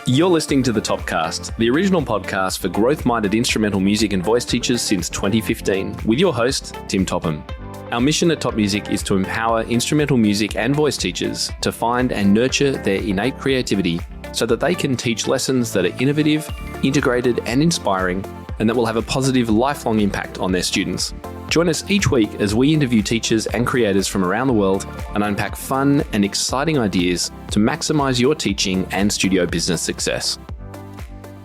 You're listening to the Topcast, the original podcast for growth-minded instrumental music and voice teachers since 2015, with your host, Tim Topham. Our mission at Top Music is to empower instrumental music and voice teachers to find and nurture their innate creativity so that they can teach lessons that are innovative, integrated, and inspiring, and that will have a positive lifelong impact on their students. Join us each week as we interview teachers and creators from around the world and unpack fun and exciting ideas to maximize your teaching and studio business success.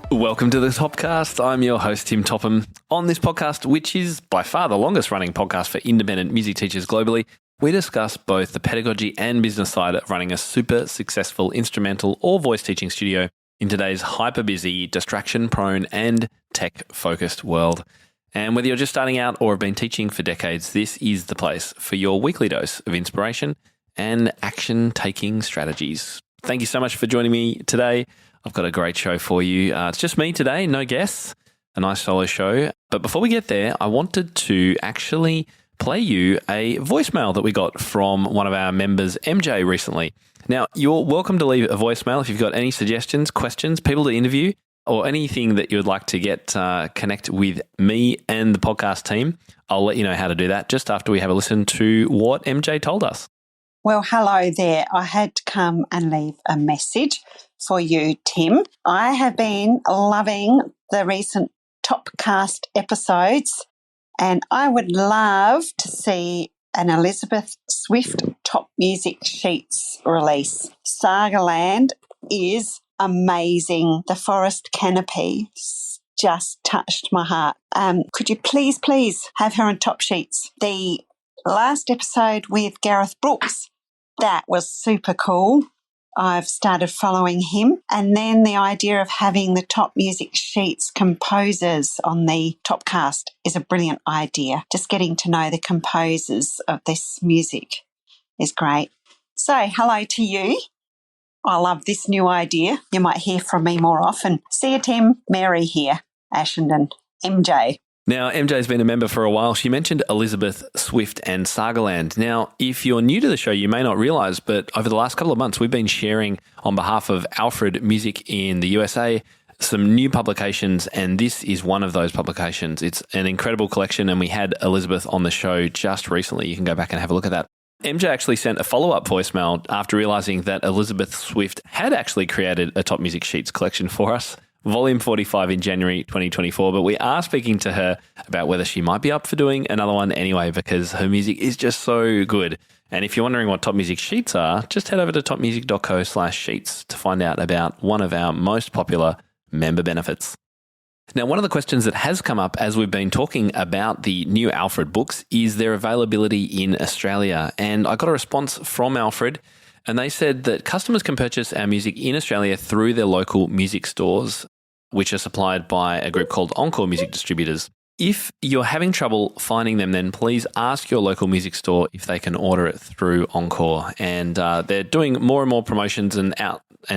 Welcome to the Topcast. I'm your host, Tim Topham. On this podcast, which is by far the longest running podcast for independent music teachers globally, we discuss both the pedagogy and business side of running a super successful instrumental or voice teaching studio in today's hyper-busy, distraction-prone, and tech-focused world. And whether you're just starting out or have been teaching for decades, this is the place for your weekly dose of inspiration and action-taking strategies. Thank you so much for joining me today. I've got a great show for you. It's just me today, no guests, a nice solo show. But before we get there, I wanted to actually play you a voicemail that we got from one of our members, MJ, recently. Now, you're welcome to leave a voicemail if you've got any suggestions, questions, people to interview, or anything that you would like to get connect with me and the podcast team. I'll let you know how to do that just after we have a listen to what MJ told us. Well, hello there. I had to come and leave a message for you, Tim. I have been loving the recent Topcast episodes, and I would love to see an Elizabeth Swift Top Music Sheets release. Sagaland is amazing. The forest canopy just touched my heart. Could you please have her on Top Sheets? The last episode with Gareth Brooks, that was super cool. I've started following him. And then the idea of having the Top Music Sheets composers on the Topcast is a brilliant idea. Just getting to know the composers of this music is great. So hello to you. I love this new idea. You might hear from me more often. See you, Tim. Mary here, Ashenden, MJ. Now, MJ's been a member for a while. She mentioned Elizabeth Swift and Sagaland. Now, if you're new to the show, you may not realize, but over the last couple of months, we've been sharing on behalf of Alfred Music in the USA some new publications, and this is one of those publications. It's an incredible collection, and we had Elizabeth on the show just recently. You can go back and have a look at that. MJ actually sent a follow-up voicemail after realizing that Elizabeth Swift had actually created a Top Music Sheets collection for us, Volume 45 in January 2024, but we are speaking to her about whether she might be up for doing another one anyway, because her music is just so good. And if you're wondering what Top Music Sheets are, just head over to topmusic.co/sheets to find out about one of our most popular member benefits. Now, one of the questions that has come up as we've been talking about the new Alfred books is their availability in Australia. And I got a response from Alfred, and they said that customers can purchase our music in Australia through their local music stores, which are supplied by a group called Encore Music Distributors. If you're having trouble finding them, then please ask your local music store if they can order it through Encore. And they're doing more and more promotions and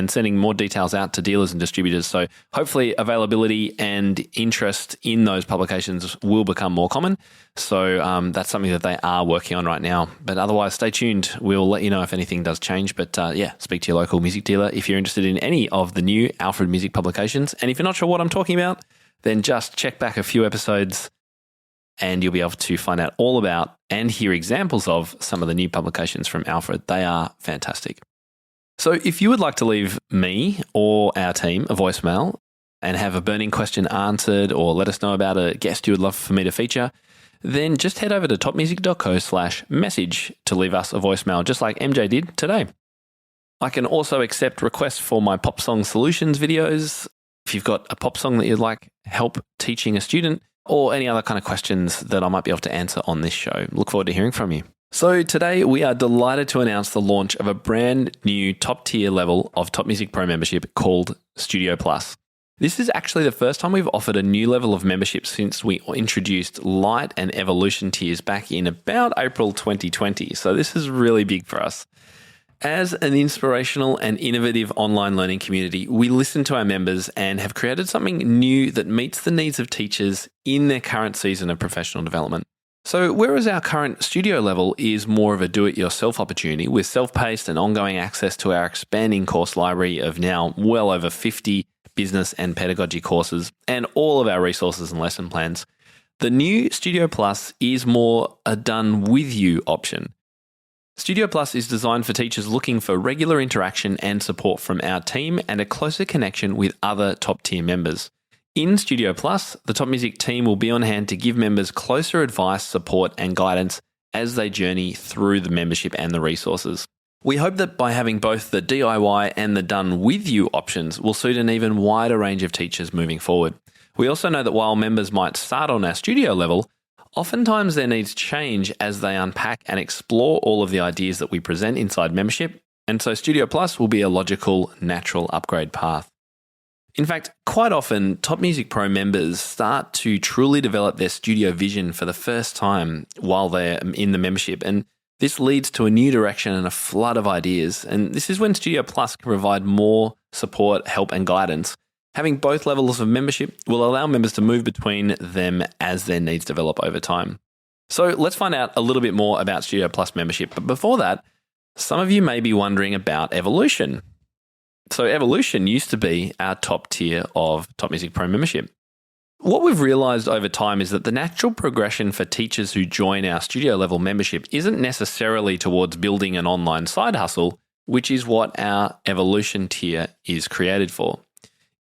sending more details out to dealers and distributors. So hopefully availability and interest in those publications will become more common. So that's something that they are working on right now. But otherwise, stay tuned. We'll let you know if anything does change. But speak to your local music dealer if you're interested in any of the new Alfred Music publications. And if you're not sure what I'm talking about, then just check back a few episodes and you'll be able to find out all about and hear examples of some of the new publications from Alfred. They are fantastic. So if you would like to leave me or our team a voicemail and have a burning question answered or let us know about a guest you would love for me to feature, then just head over to topmusic.co/message to leave us a voicemail, just like MJ did today. I can also accept requests for my Pop Song Solutions videos. If you've got a pop song that you'd like help teaching a student or any other kind of questions that I might be able to answer on this show, look forward to hearing from you. So today we are delighted to announce the launch of a brand new top tier level of Top Music Pro membership called Studio Plus. This is actually the first time we've offered a new level of membership since we introduced Light and Evolution tiers back in about April 2020. So this is really big for us. As an inspirational and innovative online learning community, we listen to our members and have created something new that meets the needs of teachers in their current season of professional development. So whereas our current studio level is more of a do-it-yourself opportunity with self-paced and ongoing access to our expanding course library of now well over 50 business and pedagogy courses and all of our resources and lesson plans, the new Studio Plus is more a done-with-you option. Studio Plus is designed for teachers looking for regular interaction and support from our team and a closer connection with other top-tier members. In Studio Plus, the Top Music team will be on hand to give members closer advice, support, and guidance as they journey through the membership and the resources. We hope that by having both the DIY and the done-with-you options will suit an even wider range of teachers moving forward. We also know that while members might start on our studio level, oftentimes their needs change as they unpack and explore all of the ideas that we present inside membership, and so Studio Plus will be a logical, natural upgrade path. In fact, quite often, TopMusicPro members start to truly develop their studio vision for the first time while they're in the membership, and this leads to a new direction and a flood of ideas, and this is when Studio Plus can provide more support, help, and guidance. Having both levels of membership will allow members to move between them as their needs develop over time. So let's find out a little bit more about Studio Plus membership, but before that, some of you may be wondering about Evolution. So Evolution used to be our top tier of Top Music Pro membership. What we've realized over time is that the natural progression for teachers who join our studio level membership isn't necessarily towards building an online side hustle, which is what our Evolution tier is created for.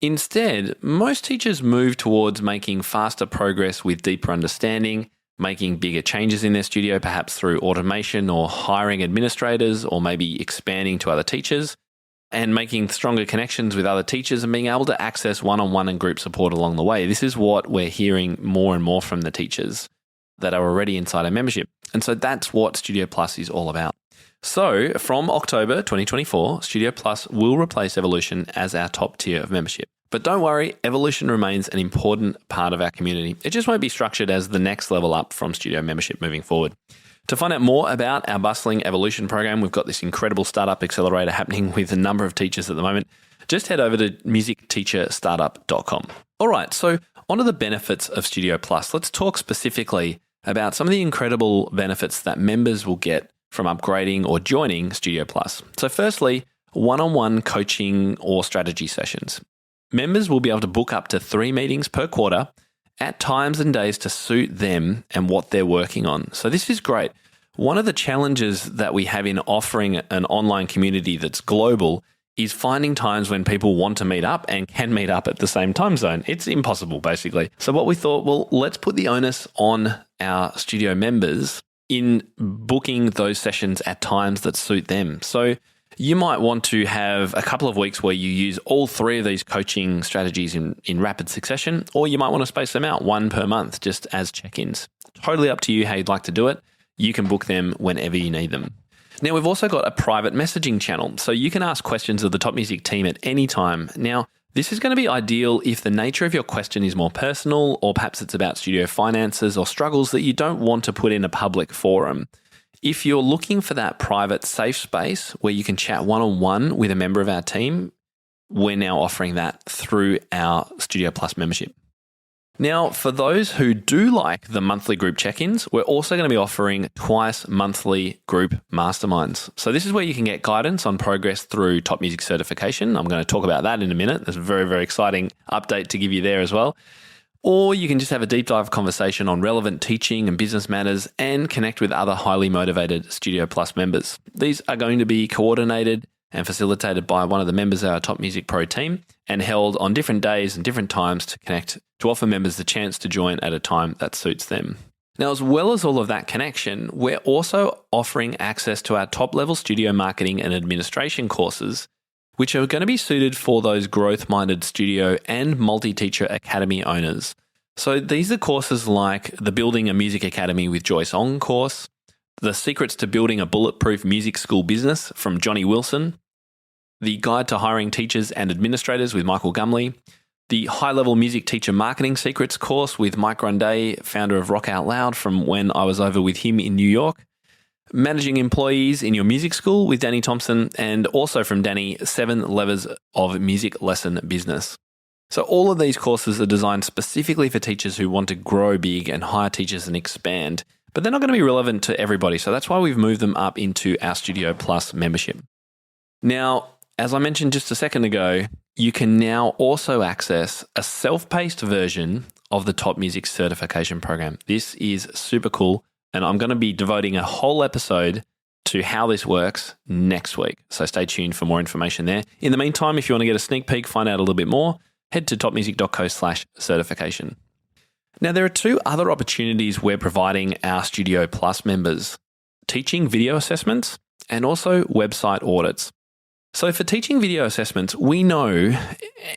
Instead, most teachers move towards making faster progress with deeper understanding, making bigger changes in their studio, perhaps through automation or hiring administrators, or maybe expanding to other teachers, and making stronger connections with other teachers and being able to access one-on-one and group support along the way. This is what we're hearing more and more from the teachers that are already inside our membership. And so that's what Studio Plus is all about. So from October 2024, Studio Plus will replace Evolution as our top tier of membership. But don't worry, Evolution remains an important part of our community. It just won't be structured as the next level up from studio membership moving forward. To find out more about our bustling Evolution program, we've got this incredible startup accelerator happening with a number of teachers at the moment. Just head over to musicteacherstartup.com. All right, so on to the benefits of Studio Plus. Let's talk specifically about some of the incredible benefits that members will get from upgrading or joining Studio Plus. So firstly, one-on-one coaching or strategy sessions. Members will be able to book up to 3 meetings per quarter at times and days to suit them and what they're working on. So this is great. One of the challenges that we have in offering an online community that's global is finding times when people want to meet up and can meet up at the same time zone. It's impossible, basically. So what we thought, well, let's put the onus on our studio members in booking those sessions at times that suit them. So you might want to have a couple of weeks where you use all 3 of these coaching strategies in rapid succession, or you might want to space them out 1 per month just as check-ins. Totally up to you how you'd like to do it. You can book them whenever you need them. Now, we've also got a private messaging channel, so you can ask questions of the Top Music team at any time. Now, this is going to be ideal if the nature of your question is more personal, or perhaps it's about studio finances or struggles that you don't want to put in a public forum. If you're looking for that private, safe space where you can chat one-on-one with a member of our team, we're now offering that through our Studio Plus membership. Now, for those who do like the monthly group check-ins, we're also going to be offering twice monthly group masterminds. So this is where you can get guidance on progress through Top Music certification. I'm going to talk about that in a minute. There's a very, very exciting update to give you there as well. Or you can just have a deep dive conversation on relevant teaching and business matters and connect with other highly motivated Studio Plus members. These are going to be coordinated and facilitated by one of the members of our Top Music Pro team and held on different days and different times to connect, to offer members the chance to join at a time that suits them. Now, as well as all of that connection, we're also offering access to our top-level studio marketing and administration courses, which are going to be suited for those growth-minded studio and multi-teacher academy owners. So these are courses like the Building a Music Academy with Joyce Ong course, the Secrets to Building a Bulletproof Music School Business from Johnny Wilson, the Guide to Hiring Teachers and Administrators with Michael Gumley, the High-Level Music Teacher Marketing Secrets course with Mike Grunday, founder of Rock Out Loud, from when I was over with him in New York, Managing Employees in Your Music School with Danny Thompson, and also from Danny, 7 Levers of Music Lesson Business. So all of these courses are designed specifically for teachers who want to grow big and hire teachers and expand. but they're not going to be relevant to everybody. So that's why we've moved them up into our Studio Plus membership. Now, as I mentioned just a second ago, you can now also access a self-paced version of the Top Music certification program. This is super cool, and I'm going to be devoting a whole episode to how this works next week. So stay tuned for more information there. In the meantime, if you want to get a sneak peek, find out a little bit more, head to topmusic.co/certification. Now, there are two other opportunities we're providing our Studio Plus members: teaching video assessments and also website audits. So for teaching video assessments, we know,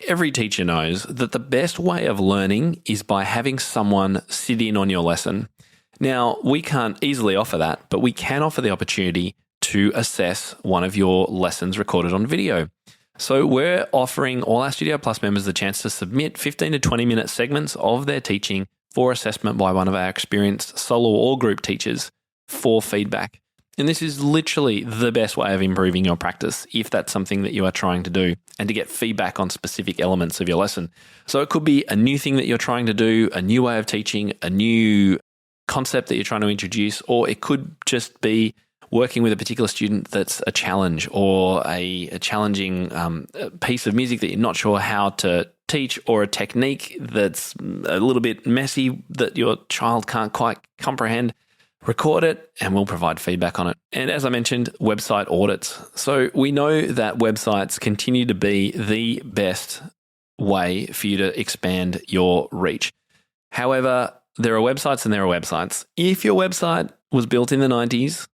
every teacher knows, that the best way of learning is by having someone sit in on your lesson. Now, we can't easily offer that, but we can offer the opportunity to assess one of your lessons recorded on video. So we're offering all our Studio Plus members the chance to submit 15 to 20 minute segments of their teaching for assessment by one of our experienced solo or group teachers for feedback. And this is literally the best way of improving your practice if that's something that you are trying to do, and to get feedback on specific elements of your lesson. So it could be a new thing that you're trying to do, a new way of teaching, a new concept that you're trying to introduce, or it could just be working with a particular student that's a challenge, or a challenging piece of music that you're not sure how to teach, or a technique that's a little bit messy that your child can't quite comprehend. Record it and we'll provide feedback on it. And as I mentioned, website audits. So we know that websites continue to be the best way for you to expand your reach. However, there are websites and there are websites. If your website was built in the 90s,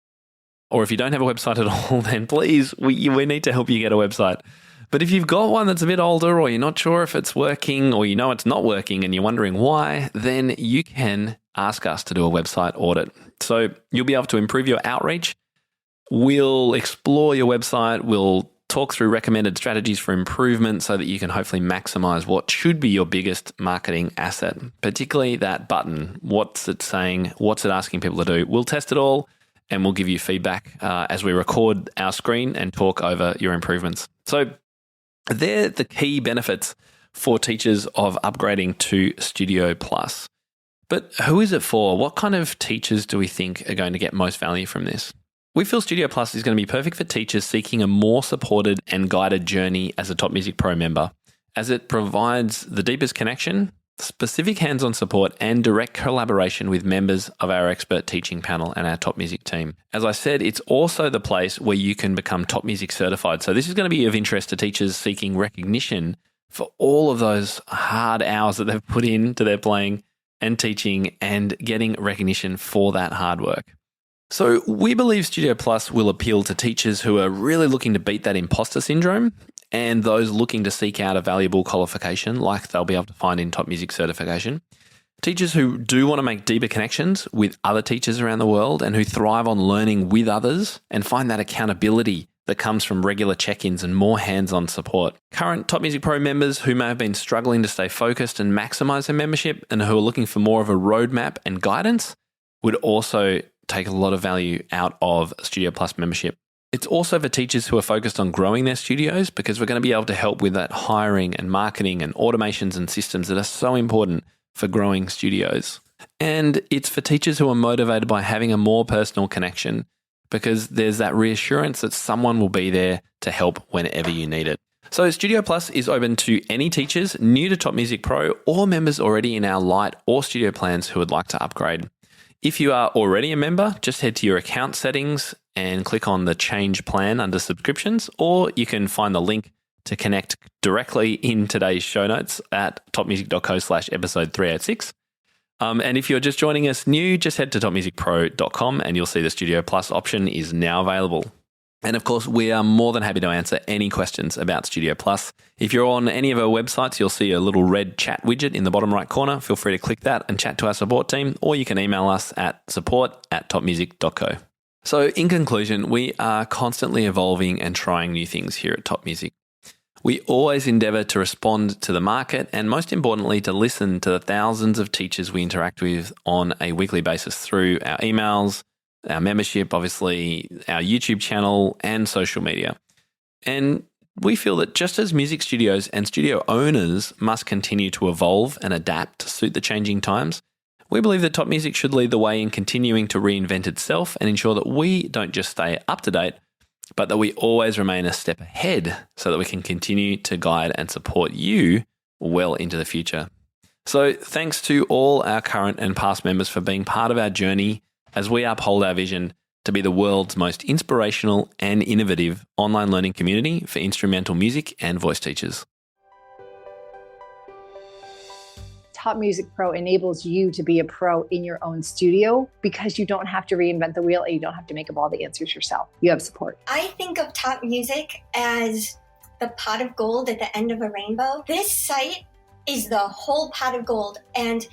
or if you don't have a website at all, then please, we need to help you get a website. But if you've got one that's a bit older, or you're not sure if it's working, or you know it's not working and you're wondering why, then you can ask us to do a website audit. So you'll be able to improve your outreach. We'll explore your website. We'll talk through recommended strategies for improvement so that you can hopefully maximize what should be your biggest marketing asset, particularly that button. What's it saying? What's it asking people to do? We'll test it all and we'll give you feedback as we record our screen and talk over your improvements. So they're the key benefits for teachers of upgrading to Studio Plus. But who is it for? What kind of teachers do we think are going to get most value from this? We feel Studio Plus is going to be perfect for teachers seeking a more supported and guided journey as a Top Music Pro member, as it provides the deepest connection, specific hands-on support, and direct collaboration with members of our expert teaching panel and our Top Music team. As I said, it's also the place where you can become Top Music certified. So this is going to be of interest to teachers seeking recognition for all of those hard hours that they've put into their playing and teaching, and getting recognition for that hard work. So we believe Studio Plus will appeal to teachers who are really looking to beat that imposter syndrome, and those looking to seek out a valuable qualification like they'll be able to find in Top Music certification. Teachers who do want to make deeper connections with other teachers around the world, and who thrive on learning with others and find that accountability that comes from regular check-ins and more hands-on support. Current Top Music Pro members who may have been struggling to stay focused and maximize their membership, and who are looking for more of a roadmap and guidance, would also take a lot of value out of Studio Plus membership. It's also for teachers who are focused on growing their studios, because we're going to be able to help with that hiring and marketing and automations and systems that are so important for growing studios. And it's for teachers who are motivated by having a more personal connection, because there's that reassurance that someone will be there to help whenever you need it. So Studio Plus is open to any teachers new to Top Music Pro, or members already in our Lite or Studio plans who would like to upgrade. If you are already a member, just head to your account settings and click on the Change Plan under Subscriptions, or you can find the link to connect directly in today's show notes at topmusic.co/episode 386. And if you're just joining us new, just head to topmusicpro.com and you'll see the Studio Plus option is now available. And of course, we are more than happy to answer any questions about Studio Plus. If you're on any of our websites, you'll see a little red chat widget in the bottom right corner. Feel free to click that and chat to our support team, or you can email us at support@topmusic.co. So in conclusion, we are constantly evolving and trying new things here at Top Music. We always endeavour to respond to the market, and most importantly, to listen to the thousands of teachers we interact with on a weekly basis through our emails, our membership, obviously, our YouTube channel, and social media. And we feel that just as music studios and studio owners must continue to evolve and adapt to suit the changing times, We believe that Top Music should lead the way in continuing to reinvent itself and ensure that we don't just stay up to date, but that we always remain a step ahead so that we can continue to guide and support you well into the future. So thanks to all our current and past members for being part of our journey as we uphold our vision to be the world's most inspirational and innovative online learning community for instrumental music and voice teachers. TopMusicPro enables you to be a pro in your own studio because you don't have to reinvent the wheel and you don't have to make up all the answers yourself. You have support. I think of Top Music as the pot of gold at the end of a rainbow. This site is the whole pot of gold, and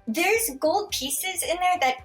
there's gold pieces in there that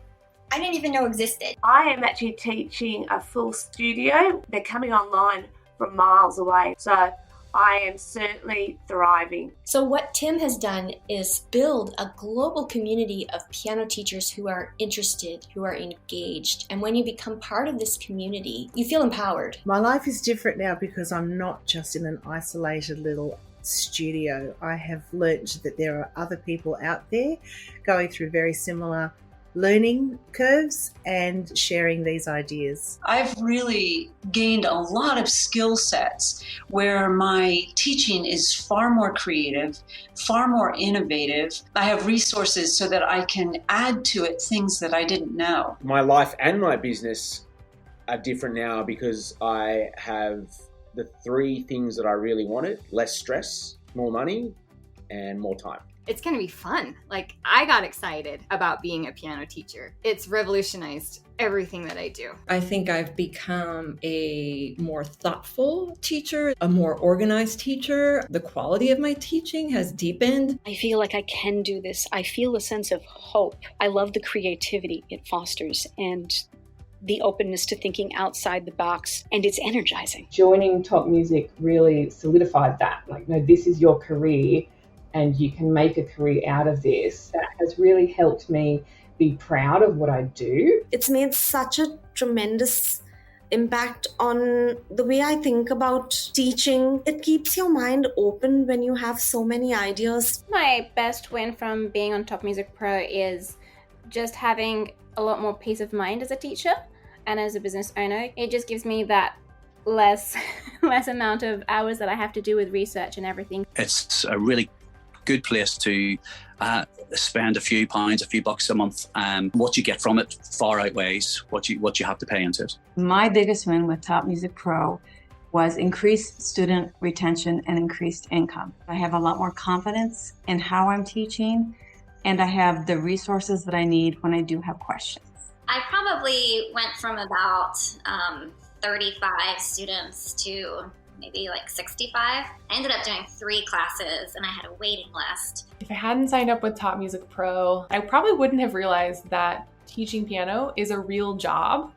I didn't even know existed. I am actually teaching a full studio. They're coming online from miles away. So I am certainly thriving. So what Tim has done is build a global community of piano teachers who are interested, who are engaged. And when you become part of this community, you feel empowered. My life is different now because I'm not just in an isolated little studio. I have learnt that there are other people out there going through very similar learning curves and sharing these ideas. I've really gained a lot of skill sets where my teaching is far more creative, far more innovative. I have resources so that I can add to it things that I didn't know. My life and my business are different now because I have the three things that I really wanted: less stress, more money, and more time. It's going to be fun. Like, I got excited about being a piano teacher. It's revolutionized everything that I do. I think I've become a more thoughtful teacher, a more organized teacher. The quality of my teaching has deepened. I feel like I can do this. I feel a sense of hope. I love the creativity it fosters and the openness to thinking outside the box, and it's energizing. Joining Top Music really solidified that. Like, no, this is your career and you can make a career out of this. That has really helped me be proud of what I do. It's made such a tremendous impact on the way I think about teaching. It keeps your mind open when you have so many ideas. My best win from being on Top Music Pro is just having a lot more peace of mind as a teacher and as a business owner. It just gives me that less amount of hours that I have to do with research and everything. It's a really good place to spend a few pounds, a few bucks a month. What you get from it far outweighs what you have to pay into it. My biggest win with Top Music Pro was increased student retention and increased income. I have a lot more confidence in how I'm teaching, and I have the resources that I need when I do have questions. I probably went from about 35 students to maybe like 65. I ended up doing 3 classes and I had a waiting list. If I hadn't signed up with Top Music Pro, I probably wouldn't have realized that teaching piano is a real job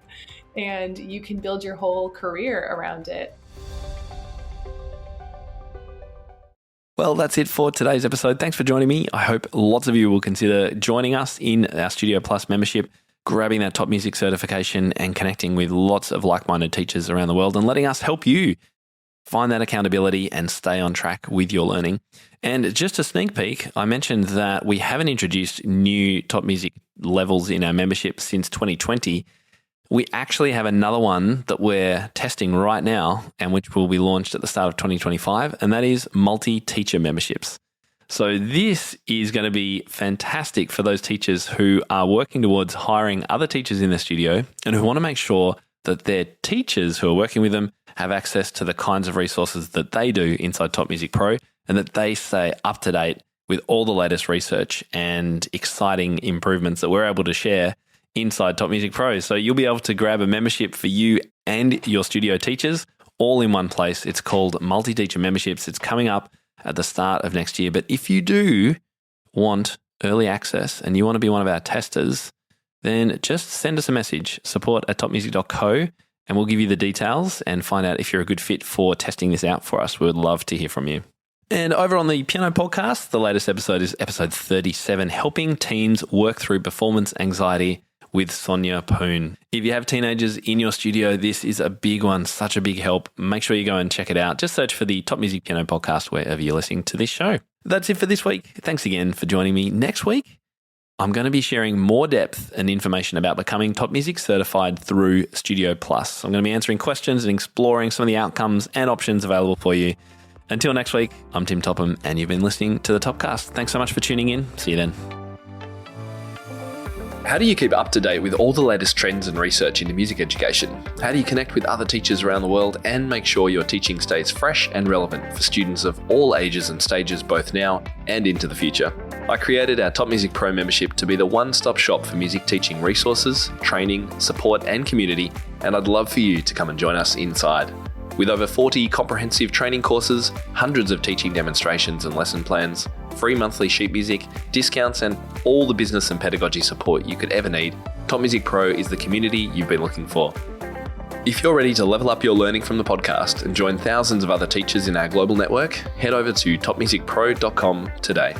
and you can build your whole career around it. Well, that's it for today's episode. Thanks for joining me. I hope lots of you will consider joining us in our Studio Plus membership, grabbing that Top Music certification and connecting with lots of like-minded teachers around the world and letting us help you find that accountability and stay on track with your learning. And just a sneak peek, I mentioned that we haven't introduced new Top Music levels in our membership since 2020. We actually have another one that we're testing right now and which will be launched at the start of 2025, and that is multi-teacher memberships. So this is going to be fantastic for those teachers who are working towards hiring other teachers in their studio and who want to make sure that their teachers who are working with them have access to the kinds of resources that they do inside Top Music Pro and that they stay up to date with all the latest research and exciting improvements that we're able to share inside Top Music Pro. So you'll be able to grab a membership for you and your studio teachers all in one place. It's called Multi-Teacher Memberships. It's coming up at the start of next year. But if you do want early access and you want to be one of our testers, then just send us a message, support@topmusic.co, and we'll give you the details and find out if you're a good fit for testing this out for us. We would love to hear from you. And over on the Piano Podcast, the latest episode is episode 37, Helping Teens Work Through Performance Anxiety with Sonia Poon. If you have teenagers in your studio, this is a big one, such a big help. Make sure you go and check it out. Just search for the Top Music Piano Podcast wherever you're listening to this show. That's it for this week. Thanks again for joining me. Next week, I'm going to be sharing more depth and information about becoming Top Music certified through Studio Plus. I'm going to be answering questions and exploring some of the outcomes and options available for you. Until next week, I'm Tim Topham, and you've been listening to the Topcast. Thanks so much for tuning in. See you then. How do you keep up to date with all the latest trends and research into music education? How do you connect with other teachers around the world and make sure your teaching stays fresh and relevant for students of all ages and stages, both now and into the future? I created our Top Music Pro membership to be the one-stop shop for music teaching resources, training, support, and community, and I'd love for you to come and join us inside. With over 40 comprehensive training courses, hundreds of teaching demonstrations and lesson plans, free monthly sheet music, discounts, and all the business and pedagogy support you could ever need, Top Music Pro is the community you've been looking for. If you're ready to level up your learning from the podcast and join thousands of other teachers in our global network, head over to topmusicpro.com today.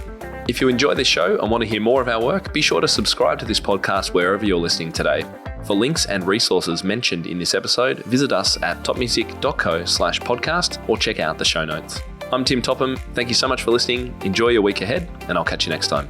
If you enjoy this show and want to hear more of our work, be sure to subscribe to this podcast wherever you're listening today. For links and resources mentioned in this episode, visit us at topmusic.co/podcast or check out the show notes. I'm Tim Topham. Thank you so much for listening. Enjoy your week ahead, and I'll catch you next time.